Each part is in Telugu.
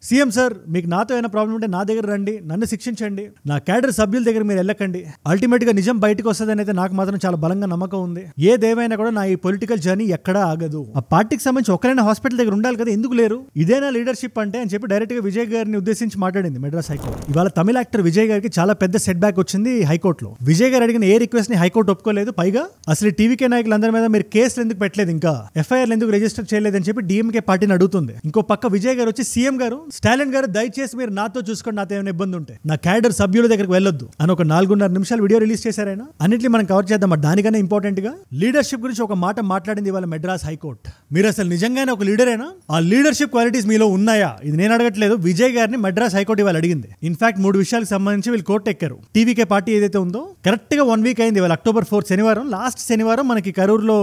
సీఎం సార్, మీకు నాతో ఏమైనా ప్రాబ్లం ఉంటే నా దగ్గర రండి, నన్ను శిక్షించండి, నా క్యాడర్ సభ్యుల దగ్గర మీరు వెళ్ళకండి. అల్టిమేట్ గా నిజం బయటకు వస్తుందని అయితే నాకు మాత్రం చాలా బలంగా నమ్మకం ఉంది. ఏదేమైనా కూడా నా ఈ పొలిటికల్ జర్నీ ఎక్కడా ఆగదు. ఆ పార్టీకి సంబంధించి ఒకరైనా హాస్పిటల్ దగ్గర ఉండాలి కదా, ఎందుకు లేరు? ఇదేనా లీడర్షిప్ అంటే అని చెప్పి డైరెక్ట్ గా విజయ్ గారిని ఉద్దేశించి మాట్లాడింది మెడ్రాస్ హైకోర్టు. ఇవాళ తమిళ యాక్టర్ విజయ్ గారికి చాలా పెద్ద సెట్ బ్యాక్ వచ్చింది హైకోర్టులో. విజయ్ గారు అడిగిన ఏ రిక్వెస్ట్ ని హైకోర్టు ఒప్పుకోలేదు. పైగా అసలు టీవీకే నాయకులందరి మీద మీరు కేసులు ఎందుకు పెట్టలేదు, ఇంకా ఎఫ్ఐఆర్ ఎందుకు రిజిస్టర్ చేయలేదని చెప్పి డిఎంకే పార్టీని అడుగుతుంది. ఇంకో పక్క విజయ్ గారు వచ్చి సీఎం గారు, స్టాలిన్ గారు దయచేసి మీరు నాతో చూసుకోండి, నాతో ఏమైనా ఇబ్బంది ఉంటే నా క్యాడర్ సభ్యుల దగ్గరికి వెళ్ళొద్దు అని ఒక 4.5 నిమిషాలు వీడియో రిలీజ్ చేశారైనా. అన్నింటినీ మనం కవర్ చేద్దాం. దానికన్నా ఇంపార్టెంట్ గా లీడర్షిప్ గురించి ఒక మాట మాట్లాడింది ఇవాళ మెడ్రాస్ హైకోర్టు. మీరు అసలు నిజంగానే ఒక లీడరేనా? ఆ లీడర్షిప్ క్వాలిటీస్ మీలో ఉన్నాయా? ఇది నేను అడగట్లేదు, విజయ్ గారిని మెడ్రాస్ హైకోర్టు ఇవాళ అడిగింది. ఇన్ఫాక్ట్ 3 విషయాలకు సంబంధించి వీళ్ళు కోర్టు ఎక్కారు. టీవీకే పార్టీ ఏదైతే ఉందో కరెక్ట్ గా 1 వీక్ అయింది. ఇవాళ అక్టోబర్ 4 శనివారం, లాస్ట్ శనివారం మనకి కరూరులో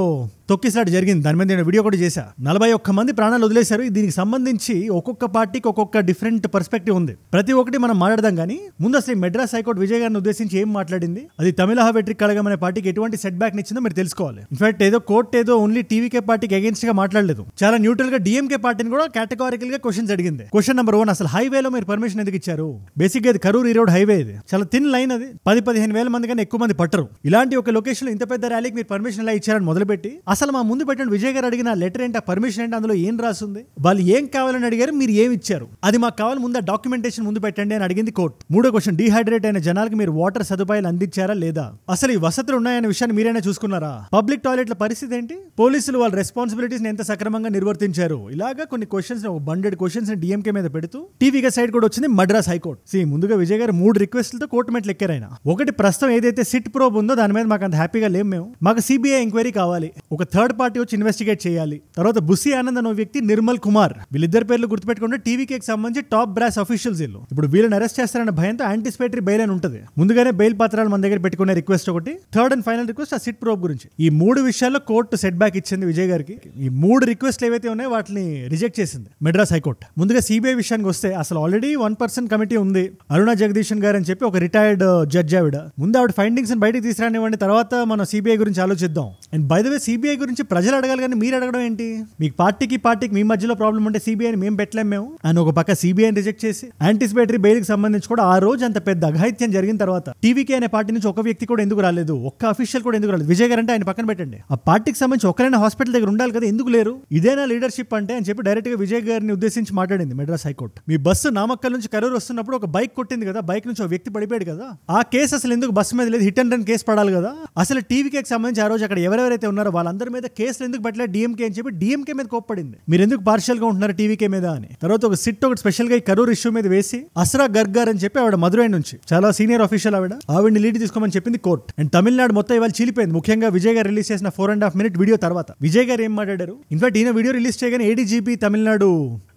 తొక్కిసలాట జరిగింది. దాని మీద నేను వీడియో కూడా చేశా. 41 మంది ప్రాణాలు వదిలేశారు. దీనికి సంబంధించి ఒక్కొక్క పార్టీకి ఒక్కొక్క డిఫరెంట్ పర్స్పెక్టివ్ ఉంది. ప్రతి ఒక్కటి మనం మాట్లాడదాం. కానీ ముందు అసలు మెడ్రాస్ హైకోర్టు విజయ్ గారిని ఉద్దేశించి ఏం మాట్లాడింది, అది తమిళ వెట్రి కళగం అనే పార్టీకి ఎటువంటి సెట్ బ్యాక్ ఇచ్చిందో మీరు తెలుసుకోవాలి. ఇన్ఫాక్ట్ కోర్టు ఏదో ఓన్లీ టీవీకే పార్టీకి అగేన్స్ట్ గా మాట్లాడలేదు. చాలా న్యూట్రల్ గా డిఎంకే పార్టీని కూడా కేటగారికల్ గా క్వశ్చన్స్ అడిగింది. క్వశ్చన్ నెంబర్ 1, అసలు హైవేలో మీరు పర్మిషన్ ఎందుకు ఇచ్చారు? బేసిక్ గా ఇది కరూరు ఈ రోడ్ హైవే, ఇది చాలా థిన్ లైన్, అది 10-15 వేల మంది కన్నా ఎక్కువ మంది పట్టరు. ఇలాంటి ఒక లొకేషన్ లో ఇంత పెద్ద ర్యాలీకి మీరు పర్మిషన్ ఎలా ఇచ్చారని మొదలుపెట్టి అసలు మా ముందు పెట్టండి విజయ్ గారు అడిగిన లెటర్ ఏంటి, ఆ పర్మిషన్ ఏంటి, అందులో ఏం రాసింది, వాళ్ళు ఏం కావాలని అడిగారు, మీరు ఏమి ఇచ్చారు, అది మాకు కావాలి, ముందు ఆ డాక్యుమెంటేషన్ ముందు పెట్టండి అని అడిగింది కోర్టు. 3వ క్వశ్చన్, డీహైడ్రేట్ అయిన జనాలకు మీరు వాటర్ సదుపాయాలు అందించారా లేదా, అసలు ఈ వసతులు ఉన్నాయనే విషయాన్ని మీరైనా చూసుకున్నారా, పబ్లిక్ టాయిలెట్ల పరిస్థితి ఏంటి, పోలీసులు వాళ్ళ రెస్పాన్సిబిలిటీస్ ఎంత సక్రమంగా నిర్వర్తించారు. ఇలాగా కొన్ని క్వశ్చన్స్, ఒక 100 క్వశ్చన్స్ డిఎంకే మీద పెడుతూ టీవీగా సైడ్ కూడా వచ్చింది మద్రాస్ హైకోర్టు. ముందుగా విజయ్ గారు 3 రిక్వెస్ట్లతో కోర్టు మెట్లు ఎక్కారు. ఆయన ఒకటి, ప్రస్తుతం ఏదైతే సిట్ ప్రోబ్ ఉందో దాని మీద మాకు అంత హ్యాపీగా లేము మేము, మాకు సిబిఐ ఎంక్వైరీ కావాలి, ఒక థర్డ్ పార్టీ వచ్చి ఇన్వెస్టిగేట్ చేయాలి. తర్వాత బుస్సి ఆనంద్ అనే వ్యక్తి, నిర్మల్ కుమార్, వీళ్ళిద్దరు పేర్లు గుర్తుపెట్టుకుంటే టీవీకి సంబంధించి టాప్ బ్రాస్ అఫీషియల్స్ వీళ్ళు. ఇప్పుడు వీళ్ళని అరెస్ట్ చేస్తారన్న భయంతో యాంటిసిపేటరీ బెయిల్ అని ఉంటుంది, ముందుగానే బెయిల్ పత్రాలు మన దగ్గర పెట్టుకునే రిక్వెస్ట్ ఒకటి. థర్డ్ అండ్ ఫైనల్ రిక్వెస్ట్ ఆ సిట్ ప్రోబ్ గురించి. ఈ 3 విషయాల్లో కోర్టు సెట్ బ్యాక్ ఇచ్చింది విజయ్ గారికి. ఈ 3 రిక్వెస్ట్లు ఏవైతే ఉన్నాయో వాటిని రిజెక్ట్ చేసింది మెడ్రాస్ హైకోర్టు. ముందుగా సిబిఐ విషయానికి వస్తే అసలు ఆల్రెడీ 1 పర్సన్ కమిటీ ఉంది, అరుణ జగదీశన్ గారు అని చెప్పి ఒక రిటైర్డ్ జడ్జి ఆవిడ. ముందు ఆవిడ ఫైండింగ్స్ బయటకు తీసుకురానివ్వండి, తర్వాత మనం సిబిఐ గురించి ఆలోచిద్దాం. And by the way CBI గురించి ప్రజలు అడగాలి కానీ మీరు అడగడం ఏంటి? మీకు పార్టీకి మీ మధ్యలో ప్రాబ్లం ఉంటే సిబిఐని మేము పెట్టలేము మేము అని ఒక పక్క సిబిఐని రిజెక్ట్ చేసి, యాంటిసిపేటరీ బెయిల్ కి సంబంధించి కూడా ఆ రోజు అంత పెద్ద అఘాయిత్యం జరిగిన తర్వాత టీవీకే అనే పార్టీ నుంచి ఒక వ్యక్తి కూడా ఎందుకు రాలేదు, ఒక్క అఫీషియల్ కూడా ఎందుకు రాలేదు? విజయ్ గారు అంటే ఆయన పక్కన పెట్టండి, ఆ పార్టీకి సంబంధించి ఒకరైనా హాస్పిటల్ దగ్గర ఉండాలి కదా, ఎందుకు లేరు? ఇదేనా లీడర్షిప్ అంటే అని చెప్పి డైరెక్ట్ గా విజయ్ గారిని ఉద్దేశించి మాట్లాడింది మెడ్రాస్ హైకోర్టు. మీ బస్సు నామక్కల్ నుంచి కరూరు వస్తున్నప్పుడు ఒక బైక్ కొట్టింది కదా, బైక్ నుంచి ఒక వ్యక్తి పడిపోయాడు కదా, ఆ కేసు అసలు ఎందుకు బస్సు మీద లేదు? హిట్ అండ్ రన్ కేసు పడాలి కదా. అసలు టీవీకి సంబంధించి ఆ రోజు అక్కడ ఎవరెవరైతే ఉన్నారో వాళ్ళందరి మీద కేసులు ఎందుకు పట్టలేదు డిఎంకే అని చెప్పి డిఎంకే మీద కోప్పడింది. మీరు ఎందుకు పార్షియల్ గా ఉంటున్నారు టీవీకే మీద అని. తర్వాత ఒక సిట్ ఒకటి స్పెషల్ గా ఈ కరూరు ఇష్యూ మీద వేసి అస్రా గర్గార్ అని చెప్పి ఆవిడ మధురై నుంచి చాలా సీనియర్ ఆఫీషియల్ ఆవిడని లీడ్ తీసుకోమని చెప్పింది కోర్టు. అండ్ తమిళనాడు మొత్తం ఇవాళ చీలిపోయింది, ముఖ్యంగా విజయ్ గారు రిలీజ్ చేసిన 4.5 minute వీడియో తర్వాత. విజయ్ గారు ఏం మాట్లాడారు? ఇన్ఫాక్ట్ ఈయన వీడియో రిలీజ్ చేయగానే ఏడీజీపీ తమిళనాడు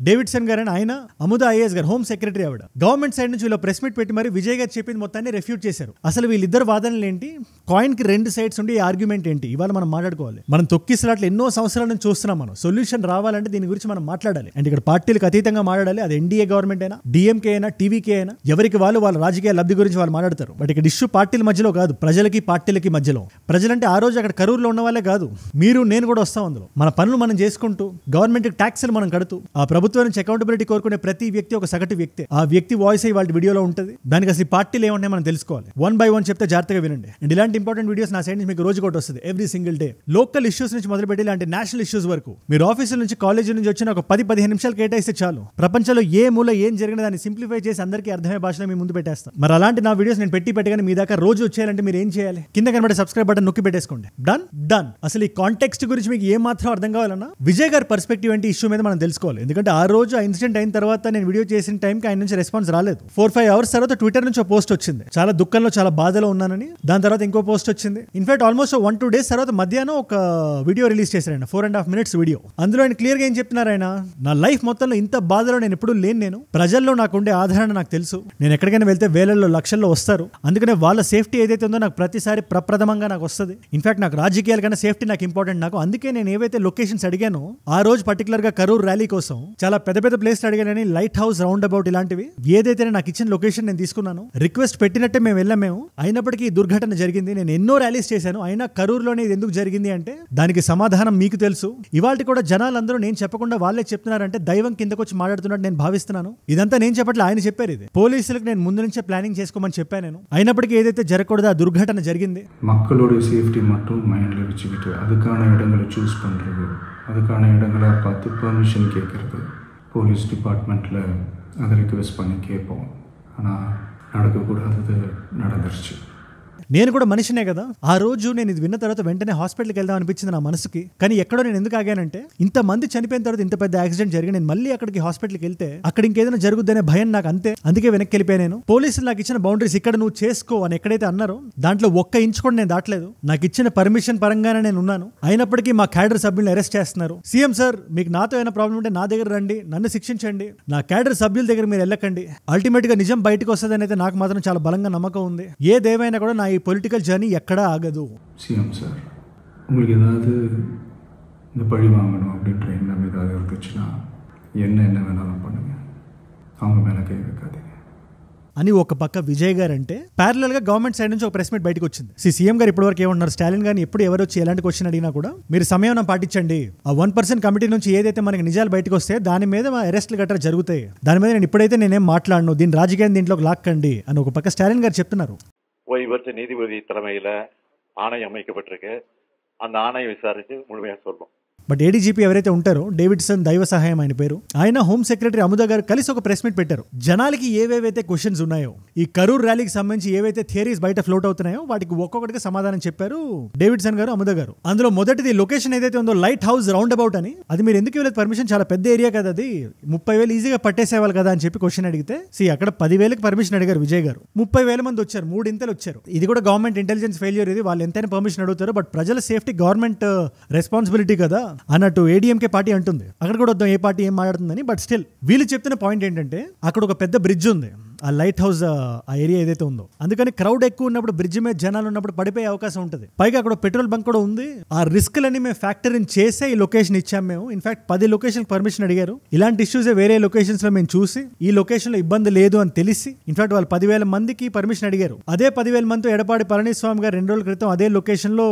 డేవిడ్సన్ గారు అని ఆయన, అముదా ఐఏఎస్ గారు హోమ్ సెక్రటరీ ఆవిడ, గవర్నమెంట్ సైడ్ నుంచి వీళ్ళు ప్రెస్ మీట్ పెట్టి మరి విజయ్ గారు చెప్పింది మొత్తాన్ని రెఫ్యూట్ చేశారు. అసలు వీళ్ళిద్దరు వాదనలు ఏంటి, కాయిన్ కి 2 సైడ్స్ ఉండి ఆర్గ్యుమెంట్ ఏంటి, ఇవాళ మనం మాట్లాడుకోవాలి. మనం తొక్కిసలాట్లు ఎన్నో సంవత్సరాల నుంచి చూస్తున్నాం, మనం సొల్యూషన్ రావాలంటే దీని గురించి మనం మాట్లాడాలి. అండ్ ఇక్కడ పార్టీలకు అతీతంగా మాట్లాడాలి. అది ఎన్డీఏ గవర్నమెంట్ అయినా, డిఎంకే అయినా, టీవీకే అయినా, ఎవరికి వాళ్ళ రాజకీయ లబ్ధి గురించి వాళ్ళు మాట్లాడతారు. బట్ ఇక్కడ ఇష్యూ పార్టీల మధ్యలో కాదు, ప్రజలకి పార్టీలకి మధ్యలో. ప్రజలంటే ఆ రోజు అక్కడ కరూరులో ఉన్న వాళ్ళే కాదు, మీరు నేను కూడా వస్తాం. అందులో మన పనులు మనం చేసుకుంటూ, గవర్నమెంట్ ట్యాక్స్లు మనం కడుతూ, ఆ ప్రభుత్వం నుంచి అకౌంటబిలిటీ కోరుకునే ప్రతి వ్యక్తి ఒక సగటు వ్యక్తి. ఆ వ్యక్తి వాయిస్ వాళ్ళ వీడియోలో ఉంటుంది. దానికి అసలు పార్టీలు ఏమంటే మనం తెలుసుకోవాలి. 1 by 1 చెప్తే జాగ్రత్తగా వినండి. అండ్ ఇలాంటి ఇంపార్టెంట్ వీడియోస్ నా సైడ్ నుంచి మీకు రోజు కూడా వస్తుంది, every single day. Local issues నుంచి మొదలుపెట్టి ఇలాంటి నేషనల్ ఇష్యూస్ వరకు మీరు ఆఫీసుల నుంచి, కాలేజీ నుంచి వచ్చిన ఒక 10-15 నిమిషాలు కేటాయిస్తే చాలు, ప్రపంచంలో ఏ మూల ఏం జరిగిన దాన్ని సింప్లిఫై చేసి అందరికీ అర్థమయ్యే భాషలో మీ ముందు పెట్టేస్తాం. మరి అలాంటి నా వీడియోస్ నేను పెట్టగానే మీ దాకా రోజు వచ్చేయాలంటే మీరు ఏం చేయాలి? కింద కనబడే సబ్స్క్రైబ్ బటన్ నొక్కి పెట్టేసుకోండి. డన్. అసలు ఈ కాంటెక్స్ట్ గురించి మీకు ఏ మాత్రం అర్థం కావాలన్నా విజయ్ గారి పర్స్పెక్టివ్ ఏంటి ఇష్యూ మీద మనం తెలుసుకోవాలి. ఎందుకంటే ఆ రోజు ఆ ఇన్సిడెంట్ అయిన తర్వాత నేను వీడియో చేసిన టైంకి ఆయన నుంచి రెస్పాన్స్ రాలేదు. 4-5 hours తర్వాత ట్విట్టర్ నుంచి ఒక పోస్ట్ వచ్చింది, చాలా దుఃఖంలో చాలా బాధలో ఉన్నానని. దాని తర్వాత ఇంకో పోస్ట్ వచ్చింది. ఇన్ఫాక్ట్ ఆల్మోస్ట్ 1-2 days తర్వాత మధ్యాహ్నం ఒక వీడియో రిలీజ్ చేశారు ఆయన, 4.5 minutes వీడియో. అందులో ఆయన క్లియర్ గా ఏం చెప్తున్నారు, ఆయన నా లైఫ్ మొత్తంలో ఇంత బాధలో నేను ఎప్పుడూ లేను, నేను ప్రజల్లో నాకుండే ఆదరణ నాకు తెలుసు, నేను ఎక్కడికైనా వెళ్తే వేలల్లో లక్షల్లో వస్తారు, అందుకనే వాళ్ళ సేఫ్టీ ఏదైతే ఉందో నాకు ప్రతిసారి ప్రప్రథమంగా నాకు వస్తుంది. ఇన్ఫాక్ట్ నాకు రాజకీయాల కన్నా సేఫ్టీ నాకు ఇంపార్టెంట్ నాకు. అందుకే నేను ఏవైతే లొకేషన్స్ అడిగానో ఆ రోజు పర్టికులర్ గా కరూర్ ర్యాలీ కోసం చాలా పెద్ద పెద్ద ప్లేస్ అడిగానని, లైట్ హౌస్, రౌండ్ అబౌట్ ఇలాంటివి ఏదైతే నాకు ఇచ్చిన లొకేషన్ నేను తీసుకున్నాను. రిక్వెస్ట్ పెట్టినట్టే మేము వెళ్ళాము. అయినప్పటికీ దుర్ఘటన జరిగింది. నేను ఎన్నో ర్యాలీస్ చేశాను, అయినా కరూరులోనే ఇది ఎందుకు జరిగింది అంటే దానికి సమాధానం మీకు తెలుసు. ఇవాళ కూడా జనాలందరూ నేను చెప్పకుండా వాళ్ళే చెప్తున్నారంటే దైవం కిందకు వచ్చి మాట్లాడుతున్నట్టు నేను భావిస్తున్నాను. ఇదంతా నేను చెప్పట్లే, ఆయన చెప్పారు. ఇది పోలీసులకు నేను ముందు నుంచే ప్లానింగ్ చేసుకోమని చెప్పాను నేను. అయినప్పటికీ ఏదైతే జరగకూడదు ఆ దుర్ఘటన జరిగింది. மக்களோட சேஃப்டி மட்டும் மைண்டில் வச்சுக்கிட்டு அதுக்கான இடங்களை சூஸ் பண்ணுறது, அதுக்கான இடங்களை பார்த்து பெர்மிஷன் கேட்குறது, போலீஸ் டிபார்ட்மெண்ட்டில் அதை ரிக்வெஸ்ட் பண்ணி கேட்போம். ஆனால் நடக்கக்கூடாதது நடந்துருச்சு. నేను కూడా మనిషినే కదా. ఆ రోజు నేను ఇది విన్న తర్వాత వెంటనే హాస్పిటల్కి వెళ్దాం అనిపించింది నా మనసుకి. కానీ ఎక్కడో నేను ఎందుకు ఆగానంటే ఇంత మంది చనిపోయిన తర్వాత ఇంత పెద్ద యాక్సిడెంట్ జరిగి నేను మళ్ళీ అక్కడికి హాస్పిటల్కి వెళ్తే అక్కడ ఇంకేదైనా జరుగుద్దనే భయం నాకు అంతే. అందుకే వెనక్కి వెళ్ళిపోయాను నేను. పోలీసులు నాకు ఇచ్చిన బౌండరీస్ ఇక్కడ నువ్వు చేసుకో అని ఎక్కడైతే అన్నారో దాంట్లో ఒక్క ఇంచ్ కూడా నేను దాటలేదు. నాకు ఇచ్చిన పర్మిషన్ పరంగానే నేను ఉన్నాను. అయినప్పటికీ మా క్యాడర్ సభ్యులను అరెస్ట్ చేస్తున్నారు. సీఎం సార్, మీకు నాతో ఏమైనా ప్రాబ్లం ఉంటే నా దగ్గర రండి, నన్ను శిక్షించండి. నా క్యాడర్ సభ్యుల దగ్గర మీరు వెళ్ళకండి. అల్టిమేట్ గా నిజం బయటకు వస్తుందని అయితే నాకు మాత్రం చాలా బలంగా నమ్మకం ఉంది. ఏదేమైనా కూడా నా ఈ పొలిటికల్ జర్నీ ఎక్కడా ఆగదు. சிஎம் சார், உங்களுக்கு ஏதாவது இந்த பழி வாங்கணும் அப்படின்ற எண்ணம் ஏதாவது இருந்துச்சுன்னா என்ன வேணாலும் பண்ணுங்க, அவங்க மேலே கை வைக்காதீங்க అని ఒక పక్క విజయ్ గారు అంటే ప్యారలల్ గా గవర్నమెంట్ సైడ్ నుంచి ఒక ప్రెస్ మీట్ బయటకు వచ్చింది. సీఎం గారు ఇప్పటివరకు ఏమన్నారు, స్టాలిన్ గారిని ఎప్పుడు ఎవరు వచ్చి ఎలాంటి క్వశ్చన్ అడిగినా కూడా మీరు సమయం పాటించండి. ఆ 1% కమిటీ నుంచి ఏదైతే మనకి నిజాలు బయటకు వస్తే దాని మీద అరెస్టులు గట్రా జరుగుతాయి. దాని మీద నేను ఇప్పుడైతే నేనేం మాట్లాడను, దీని రాజకీయాన్ని దీంట్లోకి లాక్కండి అని ఒక పక్క స్టాలిన్ గారు చెప్తున్నారు. ஓய்வற்ற நீதிபதி தலைமையில் ஆணையம் அமைக்கப்பட்டிருக்கு. அந்த ஆணையம் விசாரித்து முழுமையாக சொல்லும். బట్ ఏడీజీపీ ఎవరైతే ఉంటారో డేవిడ్సన్, దైవ సహాయం ఆయన పేరు, ఆయన హోమ్ సెక్రటరీ అముదా గారు కలిసి ఒక ప్రెస్ మీట్ పెట్టారు. జనాలకి ఏవేవైతే క్వశ్చన్స్ ఉన్నాయో, ఈ కరూర్ ర్యాలీకి సంబంధించి ఏవైతే థియరీస్ బయట ఫ్లోట్ అవుతున్నాయో వాటికి ఒక్కొక్కటిగా సమాధానం చెప్పారు డేవిడ్సన్ గారు, అముదా గారు. అందులో మొదటిది లొకేషన్ ఏదైతే ఉందో లైట్ హౌస్ రౌండ్ అబౌట్ అని, అది మీరు ఎందుకు ఇవ్వలేదు పర్మిషన్, చాలా పెద్ద ఏరియా కదా అది, 30,000 ఈజీగా పట్టేసేవాళ్ళు కదా అని చెప్పి క్వశ్చన్ అడిగితే అక్కడ 10,000కి పర్మిషన్ అడిగారు విజయ్ గారు. 30,000 మంది వచ్చారు, 3 ఇంతలు వచ్చారు. ఇది కూడా గవర్నమెంట్ ఇంటెలిజెన్స్ ఫెయిల్యూర్. ఇది వాళ్ళు ఎంతైనా పర్మిషన్ అడుగుతారు, బట్ ప్రజల సేఫ్టీ గవర్నమెంట్ రెస్పాన్సిబిలిటీ కదా అన్నట్టు ఏడీఎంకే పార్టీ అంటుంది. అక్కడ కూడా వద్దాం ఏ పార్టీ ఏం మాట్లాడుతుందని. బట్ స్టిల్ వీళ్ళు చెప్తున్న పాయింట్ ఏంటంటే అక్కడ ఒక పెద్ద బ్రిడ్జ్ ఉంది, ఆ లైట్ హౌస్ ఆ ఏరియా ఏదైతే ఉందో, అందుకని క్రౌడ్ ఎక్కువ ఉన్నప్పుడు బ్రిడ్జ్ మీద జనాలు ఉన్నప్పుడు పడిపోయే అవకాశం ఉంటుంది. పైగా అక్కడ పెట్రోల్ బంక్ కూడా ఉంది. ఆ రిస్క్లన్నీ మేము ఫ్యాక్టరీని చేసే ఈ లొకేషన్ ఇచ్చాం మేము. ఇన్ఫాక్ట్ 10 లొకేషన్ పర్మిషన్ అడిగారు. ఇలాంటి ఇష్యూస్ వేరే లొకేషన్స్ లో మేము చూసి ఈ లొకేషన్ లో ఇబ్బంది లేదు అని తెలిసి ఇన్ఫాక్ట్ వాళ్ళు 10,000 మందికి పర్మిషన్ అడిగారు. అదే 10,000 మందితో ఎడపాడి పళనిస్వామి గారు 2 రోజుల క్రితం అదే లొకేషన్ లో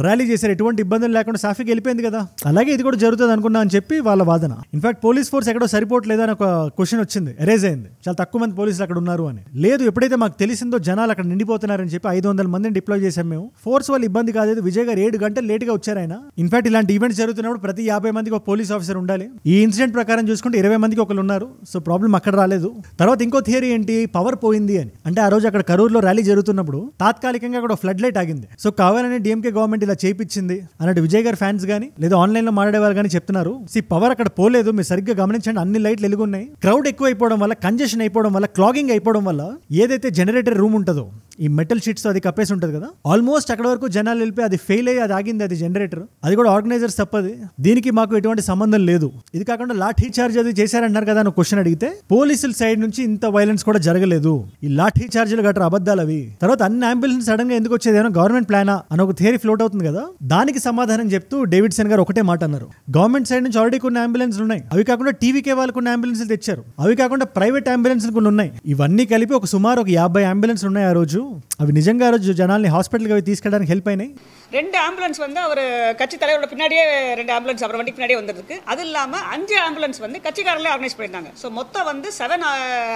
ర్యాలీ చేశారు. ఎటువంటి ఇబ్బందులు లేకుండా సాఫీకి వెళ్ళిపోయింది కదా. అలాగే ఇది కూడా జరుగుతుంది అనుకున్నా అని చెప్పి వాళ్ళ వాదన. ఇన్ఫాక్ట్ పోలీస్ ఫోర్స్ ఎక్కడో సరిపోవట్లేదు అని ఒక క్వశ్చన్ వచ్చింది, ఎరేజ్ అయింది. చాలా తక్కువ మంది పోలీసులు అక్కడ ఉన్నారు అని. లేదు, ఎప్పుడైతే మాకు తెలిసిందో జనాలు అక్కడ నిండిపోతున్నారని చెప్పి 500 మందిని డిప్లాయ్ చేశాం మేము. ఫోర్స్ వాళ్ళు ఇబ్బంది కాలేదు. విజయ్ గారు 7 గంటలు లేట్ గా వచ్చారు ఆయన. ఇన్ఫాక్ట్ ఇలాంటి ఈవెంట్స్ జరుగుతున్నప్పుడు ప్రతి 50 మందికి ఒక పోలీస్ ఆఫీసర్ ఉండాలి. ఈ ఇన్సిడెంట్ ప్రకారం చూసుకుంటే 20 మందికి ఒకరు ఉన్నారు. సో ప్రాబ్లం అక్కడ రాలేదు. తర్వాత ఇంకో థియరీ ఏంటి, పవర్ పోయింది అని. అంటే ఆ రోజు అక్కడ కరూర్లో ర్యాలీ జరుగుతున్నప్పుడు తాత్కాలికంగా అక్కడ ఫ్లడ్ లైట్ ఆగింది. సో కావాలని డిఎంకే గవర్నమెంట్ ఇలా చేయించింది అన్నట్టు విజయ్ గారు ఫ్యాన్స్ గానీ లేదా ఆన్లైన్ లో మాట్లాడే వాళ్ళు కానీ చెప్తున్నారు. పవర్ అక్కడ పోలేదు, మీరు సరిగ్గా గమనించండి, అన్ని లైట్లు వెలుగున్నాయి. క్రౌడ్ ఎక్కువ అయిపోవడం వల్ల, కంజెషన్ అయిపోవడం వల్ల, క్లాగింగ్ అయిపోవడం వల్ల ఏదైతే జనరేటర్ రూమ్ ఉంటుందో ఈ మెటల్ షీట్స్ అది కప్పేసి ఉంటుంది కదా, ఆల్మోస్ట్ అక్కడ వరకు జనాలు వెళ్ళిపోయి అది ఫెయిల్ అయ్యి అది ఆగింది. అది జనరేటర్, అది కూడా ఆర్గనైజర్స్ తప్పది. దీనికి మాకు ఎటువంటి సంబంధం లేదు. ఇది కాకుండా లాఠీ చార్జ్ అది చేశారంటున్నారు కదా అని క్వశ్చన్ అడిగితే పోలీసుల సైడ్ నుంచి ఇంత వైలెన్స్ కూడా జరగలేదు. ఈ లాఠీ చార్జీలు గట్రా అబద్ధాలు అవి. తర్వాత అన్ని అంబులెన్స్ సడన్ గా ఎందుకు వచ్చేది, ఏమైనా గవర్నమెంట్ ప్లానా అని ఒక థియరీ ఫ్లోట్ అవుతుంది కదా. దానికి సమాధానం చెప్తూ డేవిడ్సన్ గారు ఒకటే మాట అన్నారు, గవర్నమెంట్ సైడ్ నుంచి ఆల్రెడీ కొన్ని అంబులెన్స్ ఉన్నాయి, అవి కాకుండా టీవీకే వాళ్ళకున్న అంబులెన్స్ తెచ్చారు, అవి కాకుండా ప్రైవేట్ అంబులెన్స్ కొన్ని ఉన్నాయి. ఇవన్నీ కలిపి ఒక సుమారు 50 అంబులెన్స్ ఉన్నాయి ఆ రోజు. అవి నిజంగా ఆ రోజు జనాల్ని హాస్పిటల్కి అవి తీసుకెళ్ళడానికి హెల్ప్ అయినాయి. 2 ஆம்புலன்ஸ் அவர் கட்சி தலைவரோட பின்னாடியே 2 ஆம்புலன்ஸ் அவர் வண்டிக்கு பின்னாடியே வந்திருக்கு. அது இல்லாமல் 5 ஆம்புலன்ஸ் கட்சிக்காரங்களே ஆர்கனைஸ் பண்ணியிருந்தாங்க. ஸோ மொத்தம் 7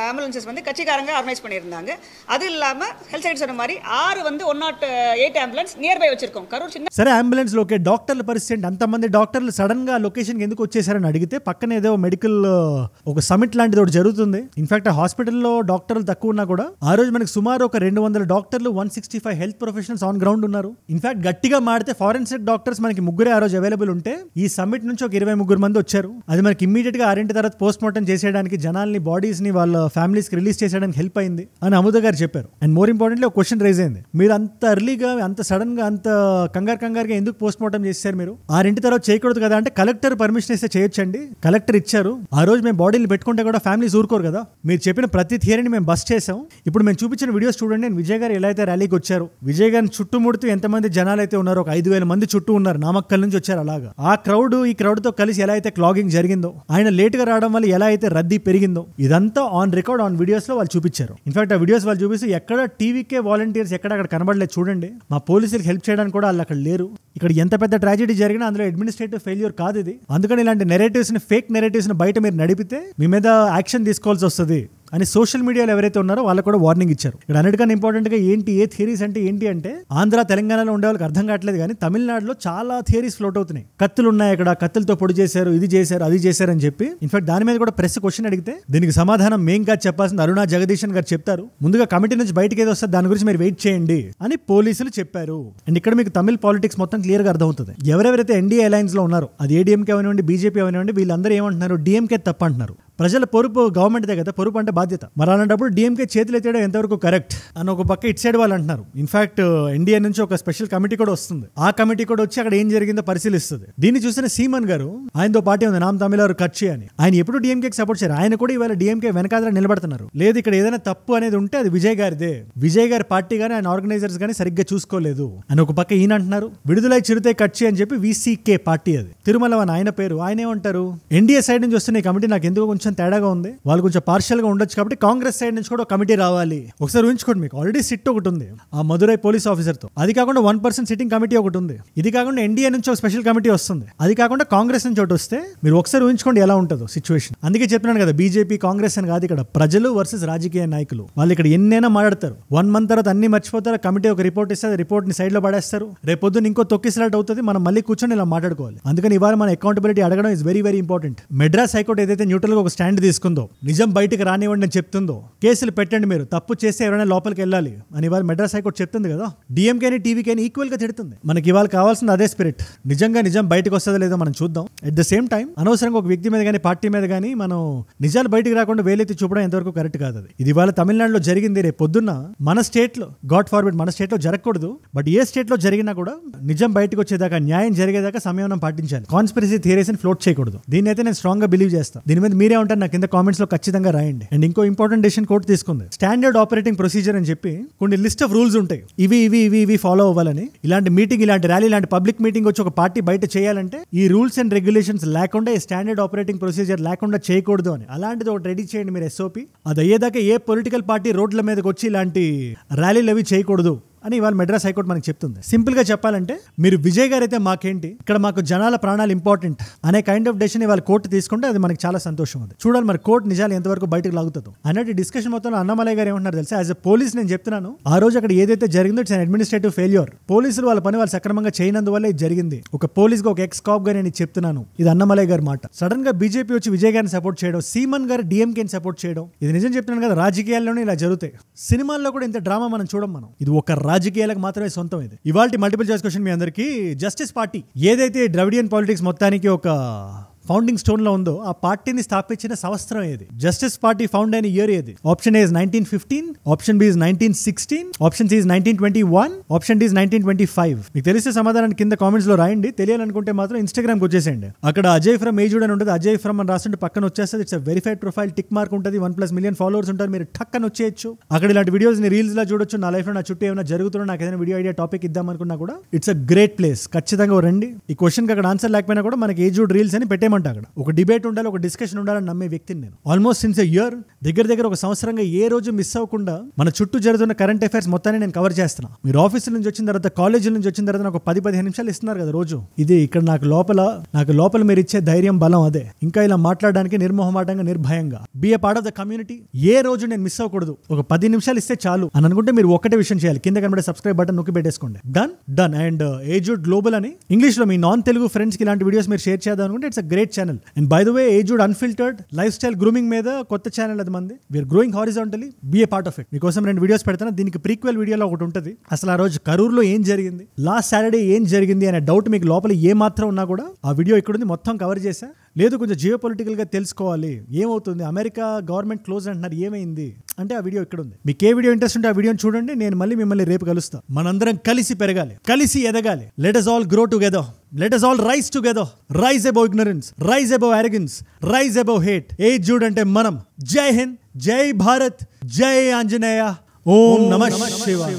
ஆம்புலன்சஸ் கட்சிக்காரங்க ஆர்கனைஸ் பண்ணியிருந்தாங்க. அது இல்லாமல் ஹெல்த் சைடு சொன்ன மாதிரி 6 108 ஆம்புலன்ஸ் நியர்பை வச்சிருக்கோம். కరూర్ చిన్న సరే అంబులెన్స్ లోకే డాక్టర్ల పరిస్థితి, అంతమంది డాక్టర్లు సడన్ గా లొకేషన్ ఎందుకు వచ్చేసారని అడిగితే పక్కన ఏదో మెడికల్ ఒక సమిట్ లాంటిది ఒకటి జరుగుతుంది. ఇన్ఫాక్ట్ ఆ హాస్పిటల్లో డాక్టర్లు తక్కువ ఉన్నా కూడా ఆ రోజు మనకి సుమారు ఒక 200 డాక్టర్లు, 165 హెల్త్ ప్రొఫెషనల్స్ ఆన్ గ్రౌండ్ ఉన్నారు. ఇన్ఫాక్ట్ గట్టిగా మాడితే ఫారెన్సిక్ డాక్టర్స్ మనకి 3 ఆ రోజు అవైలబుల్ ఉంటే ఈ సమ్మిట్ నుంచి ఒక 23 మంది వచ్చారు. అది మనకి ఇమ్మీడియట్ గా 6 తర్వాత పోస్ట్ మార్టం చేసేయడానికి, జనాల్ని బాడీస్ ని వాళ్ళ ఫ్యామిలీస్ కి రిలీజ్ చేసేయడానికి హెల్ప్ అయింది అని అముద గారు చెప్పారు. అండ్ మోర్ ఇంపార్టెంట్లీ ఒక క్వశ్చన్ రైజ్ అయింది, మీరు అంత ఎర్లీగా, అంత సడన్ గా, అంత కంగారుగా ఎందుకు పోస్ట్ మార్టం చేశారు మీరు? 6 తర్వాత చేయకూడదు కదా అంటే కలెక్టర్ పర్మిషన్ ఇస్తే చేయొచ్చండి, కలెక్టర్ ఇచ్చారు. ఆ రోజు మేము బాడీలు పెట్టుకుంటే కూడా ఫ్యామిలీస్ ఊరుకోరు కదా. మీరు చెప్పిన ప్రతి థియరీని మేము బస్ చేసాం. ఇప్పుడు మేము చూపించిన వీడియోస్ చూడండి. నేను విజయ్ విజయ్ గారు ఎలా అయితే ర్యాలీకి వచ్చారు, విజయ్ గారిని చుట్టుముడుతూ ఎంతమంది జనాలు అయితే ఉన్నారో, ఒక 5,000 మంది చుట్టూ ఉన్నారు, నామక్కల్ నుంచి వచ్చారు. అలాగా ఆ క్రౌడ్ ఈ క్రౌడ్ తో కలిసి ఎలా అయితే క్లాగింగ్ జరిగిందో, ఆయన లేట్ గా రావడం వల్ల ఎలా అయితే రద్దీ పెరిగిందో, ఇదంతా ఆన్ రికార్డ్ ఆన్ వీడియోస్ లో వాళ్ళు చూపించారు. ఇన్ఫాక్ట్ ఆ వీడియోస్ వాళ్ళు చూపిస్తూ ఎక్కడ టీవీకే వాలంటీర్స్ ఎక్కడ అక్కడ కనబడలేదు, చూడండి మా పోలీసులకు హెల్ప్ చేయడానికి కూడా వాళ్ళు అక్కడ లేరు. ఇక్కడ ఎంత పెద్ద ట్రాజెడీ జరిగినా అందులో అడ్మినిస్ట్రేటివ్ ఫెయిల్యూర్ కాదు ఇది. అందుకని ఇలాంటి నెరేటివ్స్ ని, ఫేక్ నెరేటివ్స్ ని బయట మీరు నడిపితే మీ మీద యాక్షన్ తీసుకోవాల్సి వస్తుంది అని సోషల్ మీడియాలో ఎవరైతే ఉన్నారో వాళ్ళకు కూడా వార్నింగ్ ఇచ్చారు. ఇక్కడ అన్నిటికన్నా ఇంపార్టెంట్ గా ఏ థియరీస్ అంటే ఏంటి అంటే, ఆంధ్ర తెలంగాణలో ఉండే వాళ్ళకి అర్థం కావట్లేదు కానీ తమిళనాడులో చాలా థియరీస్ ఫ్లోట్ అవుతున్నాయి. కత్తులు ఉన్నాయి అక్కడ, కత్తులతో పొడి చేశారు, ఇది చేశారు, అది చేశారు అని చెప్పి. ఇన్ఫాక్ట్ దాని మీద కూడా ప్రెస్ క్వశ్చన్ అడిగితే దీనికి సమాధానం మేం కాదు చెప్పాల్సింది అరుణా జగదీశన్ గారు చెప్తారు. ముందుగా కమిటీ నుంచి బయటకి ఏదో వస్తుంది దాని గురించి మీరు వెయిట్ చేయండి అని పోలీసులు చెప్పారు. అండ్ ఇక్కడ మీకు తమిళ పాలిటిక్స్ మొత్తం క్లియర్ గా అర్థమవుతుంది. ఎవరెవరైతే ఎన్డీఏ అలయన్స్ లో ఉన్నారో, అది ఏడీఎంకే అవనివ్వండి, బీజేపీ అవనివ్వండి, వీళ్ళందరూ ఏమంటున్నారు, డీఎంకే తప్ప అంటున్నారు. ప్రజల పొరుపు గవర్నమెంట్దే కదా, పొరుపు అంటే బాధ్యత. మరి అలాంటప్పుడు డీఎంకే చేతులు ఎత్తేయడం ఎంతవరకు కరెక్ట్ అని ఒక పక్క ఇటు సైడ్ వాళ్ళు అంటున్నారు. ఇన్ఫాక్ట్ ఎన్డీఏ నుంచి ఒక స్పెషల్ కమిటీ కూడా వస్తుంది. ఆ కమిటీ కూడా వచ్చి అక్కడ ఏం జరిగిందో పరిశీలిస్తుంది. దీన్ని చూసిన సీమన్ గారు, ఆయనతో పార్టీ ఉంది నామ్ తమిళ కచ్చి అని, ఆయన ఎప్పుడు డీఎంకేకి సపోర్ట్ చేయరు. ఆయన కూడా ఇవాళ డీఎంకే వెనకాల నిలబడుతున్నారు. లేదు ఇక్కడ ఏదైనా తప్పు అనేది ఉంటే అది విజయ్ గారిదే, విజయ్ గారి పార్టీ గానీ ఆయన ఆర్గనైజర్స్ గానీ సరిగ్గా చూసుకోలేదు అని ఒక పక్క ఈయన అంటున్నారు. విడుదలై చిరుతే కచ్చి అని చెప్పి వీసీకే పార్టీ, అది తిరుమల అని ఆయన పేరు. ఆయన ఏమంటారు, ఎన్డీఏ సైడ్ నుంచి వస్తున్న ఈ కమిటీ నాకు ఎందుకు కొంచెం తేడాగా ఉంది, వాళ్ళు కొంచెం పార్షియల్ గా ఉండొచ్చు కాబట్టి కాంగ్రెస్ సైడ్ నుంచి కూడా ఒక కమిటీ రావాలి. ఒకసారి ఊహించుకోండి, మీకు ఆల్రెడీ సిట్ ఒకటి ఉంది ఆ మదురై పోలీస్ ఆఫీసర్ తో, అది కాకుండా 1% సిట్టింగ్ కమిటీ ఒకటి ఉంది, ఇది కాకుండా ఎన్డీఏ నుంచి ఒక స్పెషల్ కమిటీ వస్తుంది, అది కాకుండా కాంగ్రెస్ నుంచి ఒకటి వస్తే మీరు ఒకసారి ఊహించుకోండి ఎలా ఉంటుందో సిచ్యువేషన్. అందుకే చెప్తున్నాను కదా, బీజేపీ కాంగ్రెస్ అని కాదు, ఇక్కడ ప్రజలు వర్సెస్ రాజకీయ నాయకులు. వాళ్ళు ఇక్కడ ఎన్నైనా మాట్లాడతారు, 1 month తర్వాత అన్ని మర్చిపోతారు. కమిటీ ఒక రిపోర్ట్ ఇస్తారు, రిపోర్ట్ ని సైడ్ లో పడేస్తారు, రేపు పొద్దున్న ఇంకో తొక్కిసలాట్ అవుతుంది, మనం మళ్ళీ కూర్చొని ఇలా మాట్లాడుకోవాలి. అందుకని ఇవాళ మన అకౌంటబిలిటీ అడగడం is very very important. Madras high court ఏదైతే న్యూట్రల్ గా ఒక స్టాండ్ తీసుకుందో, నిజం బయటకు రానివ్వండి అని చెప్తుందో, కేసులు పెట్టండి, మీరు తప్పు చేస్తే ఎవరైనా లోపలికి వెళ్ళాలి అని ఇవాళ మెడ్రాస్ హైకోర్టు చెప్తుంది కదా, డిఎంకేని టీవీకేని ఈక్వల్ గా తిడుతుంది. మనకి ఇవాళ కావాల్సింది అదే స్పిరిట్. నిజంగా నిజం బయటకు వస్తుందో లేదో మనం చూద్దాం. అట్ ద సేమ్ టైం అనవసరంగా ఒక వ్యక్తి మీద కానీ పార్టీ మీద కానీ మనం నిజాలు బయటకు రాకుండా వేలెత్తి చూపడం ఎంతవరకు కరెక్ట్ కాదు. అది ఇది ఇవాళ తమిళనాడులో జరిగింది, రేపు పొద్దున్న మన స్టేట్ లో, గాడ్ ఫార్బిడ్ మన స్టేట్ లో జరగకూడదు, బట్ ఏ స్టేట్ లో జరిగినా కూడా నిజం బయటకు వచ్చేదాకా, న్యాయం జరిగేదాకా సంయమనం పాటించాలి. కాన్స్పిరసీ థియరీస్ ని ఫ్లోట్ చేయకూడదు. దీని అయితే నేను స్ట్రాంగ్ గా బిలీవ్ చేస్తాను. దీని మీద మీరే ఉంటారు నాకు కింద కామెంట్స్ లో ఖచ్చితంగా రాయండి. అండ్ ఇంకో ఇంపార్టెంట్ డెసిషన్ కోర్టు తీసుకుంది, స్టాండర్డ్ ఆపరేటింగ్ ప్రొసీజర్ అని చెప్పి కొన్ని లిస్ట్ ఆఫ్ రూల్స్ ఉంటాయి, ఇవి ఫాలో అవ్వాలని. ఇలాంటి మీటింగ్, ఇలాంటి ర్యాలీ, ఇలాంటి పబ్లిక్ మీటింగ్ వచ్చి ఒక పార్టీ బయట చేయాలంటే ఈ రూల్స్ అండ్ రెగ్యులేషన్స్ లేకుండా, ఈ స్టాండర్డ్ ఆపరేటింగ్ ప్రొసీజర్ లేకుండా చేయకూడదు అని. అలాంటిది ఒకటి రెడీ చేయండి మీరు ఎస్ఓపి. అది అయ్యేదాకా ఏ పొలిటికల్ పార్టీ రోడ్ల మీదకి వచ్చి ఇలాంటి ర్యాలీలు అవి చేయకూడదు అని ఇవాళ మెడ్రాస్ హైకోర్టు మనకి చెప్తుంది. సింపుల్ గా చెప్పాలంటే, మీరు విజయ్ గారు అయితే మాకేంటి, ఇక్కడ మాకు జనాల ప్రాణాలు ఇంపార్టెంట్ అనే కైండ్ ఆఫ్ డెసిషన్ ఇవాళ కోర్టు తీసుకుంటే అది మనకి చాలా సంతోషం. ఉంది చూడాలి మరి కోర్టు నిజాలు ఎంతవరకు బయటకు లాగుతుందో అన్నట్టు డిస్కషన్ మొత్తంలో అన్నమలై గారు ఏమంటున్నారు తెలుసా, యాజ్ ఎ పోలీస్ నేను చెప్తున్నాను, ఆ రోజు అక్కడ ఏదైతే జరిగిందో ఇట్స్ అన్ అడ్మినిస్ట్రేటివ్ ఫెయిల్యూర్. పోలీసులు వాళ్ళ పని వాళ్ళు సక్రమంగా చేయనందువల్ల ఇది జరిగింది. ఒక పోలీస్ గా, ఒక ఎక్స్ కాప్ గా నేను చెప్తున్నాను. ఇది అన్నమలై గారి మాట. సడన్ గా బీజేపీ వచ్చి విజయ్ గారిని సపోర్ట్ చేయడం, సీమన్ గారు డిఎంకేని సపోర్ట్ చేయడం, ఇది నిజం చెప్తున్నాను కదా, రాజకీయాల్లోనే ఇలా జరుగుతాయి. సినిమాల్లో కూడా ఇంత డ్రామా మనం చూడం. మనం ఇది ఒక రాజకీయాలకు మాత్రమే సొంతం. ఇది ఇవాల్టి మల్టిపుల్ చాయిస్ క్వశ్చన్ మీ అందరికీ. జస్టిస్ పార్టీ ఏదైతే ద్రవిడియన్ పాలిటిక్స్ మొత్తానికి ఒక ఫౌండింగ్ స్టోన్ లో ఉందో, ఆ పార్టీని స్థాపించిన సంవత్సరం ఏది? జస్టిస్ పార్టీ ఫౌండ్ అయిన ఇయర్ ఏది? Option A 1915, option B 1916, option C 1921, option D 1925. మీకు తెలిసే సమాధానాన్ని కింద కామెంట్స్ లో రాయండి. తెలియాలనుకుంటే మాత్రం ఇన్స్టాగ్రామ్ కి వచ్చేసేయండి. అక్కడ అజయ్ ఫ్రమ్ ఏజుడ్ అని ఉంటుంది, అజయ్ ఫ్రమ్ అని రాస్తుంటే పక్కన వచ్చేస్తుంది. It's verified profile, tick mark ఉంటుంది, 1+ million ఫాలోవర్స్ ఉంటారు. మీరు టక్ అని వచ్చేయచ్చు. అక్కడ ఇలాంటి వీడియోస్ ని రీల్స్ లా చూడొచ్చు. నా లైఫ్ లో నా చుట్టూ ఏమైనా జరుగుతున్నా, నాకు ఏదైనా వీడియో ఐడియా టాపిక్ ఇద్దాం అనుకున్నా కూడా ఇట్స్ అ గ్రేట్ ప్లేస్. ఖచ్చితంగా రండి. ఈ క్వశ్చన్ కి అక్కడ ఆన్సర్ లేకపోయినా కూడా మనకి ఏజుడ్ రీల్స్ అని పెట్టేమంట. అక్కడ ఒక డిబేట్ ఉండాలి, ఒక డిస్కషన్ ఉండాలని నమ్మే వ్యక్తిని నేను. ఆల్మోస్ట్ సిన్స్ ఎ ఇయర్, దగ్గర ఒక సంవత్సరంగా ఏ రోజు మిస్ అవ్వకుండా మన చుట్టూ జరుగుతున్న కరెంట్ అఫైర్స్ మొత్తాన్ని నేను కవర్ చేస్తున్నా. మీరు ఆఫీస్ నుంచి వచ్చిన తర్వాత, కాలేజీ నుంచి వచ్చిన తర్వాత నాకు 10-15 నిమిషాలు ఇస్తున్నారు కదా రోజు. ఇది ఇక్కడ నాకు లోపల మీరు ఇచ్చే ధైర్యం, బలం అదే. ఇంకా ఇలా మాట్లాడడానికి నిర్మోహమాటంగా, నిర్భయంగా be a part of the community. ఏ రోజు నేను మిస్ అవ్వకూడదు. ఒక 10 నిమిషాలు ఇస్తే చాలు అని అనుకుంటే మీరు ఒకటే విషయం చేయాలి, కింద కనబడే సబ్స్క్రైబ్ బటన్ నొక్కి పెట్టేసుకోండి. డన్. అండ్ ఏజుడ్ గ్లోబల్ అని ఇంగ్లీష్ లో మీ నాన్ తెలుగు ఫ్రెండ్స్ కి ఇలాంటి వీడియోస్ మీరు షేర్ చేద్దాం అనుకుంటే it's a great channel. And by the way, aged unfiltered lifestyle grooming మీద కొత్త ఛానల్ అది మంది. We are growing horizontally, be a part of it. మీకోసం 2 వీడియోస్ పెడతాను. దీనికి ప్రీక్వెల్ వీడియోలో ఒకటి ఉంటుంది, అసలు ఆ రోజు కరూర్లో ఏం జరిగింది, లాస్ట్ సాటర్డే ఏం జరిగింది అనే డౌట్ మీకు లోపల ఏ మాత్రం ఉన్నా కూడా ఆ వీడియో ఇక్కడ ఉంది, మొత్తం కవర్ చేశా. లేదు కొంచెం జియో పొలిటికల్ గా తెలుసుకోవాలి, ఏమవుతుంది, అమెరికా గవర్నమెంట్ క్లోజ్ అంటున్నారు, ఏమైంది అంటే ఆ వీడియో ఇక్కడ ఉంది. మీకు ఏ వీడియో ఇంట్రెస్ట్ ఉంటే ఆ వీడియోని చూడండి. నేను మిమ్మల్ని రేపు కలుస్తా. మనందరం కలిసి పెరగాలి, కలిసి ఎదగాలి. Let us all grow together. Let us all rise together. Rise above ignorance, rise above arrogance, rise above hate. ఏజుడ్ అంటే మనం. జై హింద్, జై భారత్, జై ఆంజనేయ, ஓம் நம சிவாய.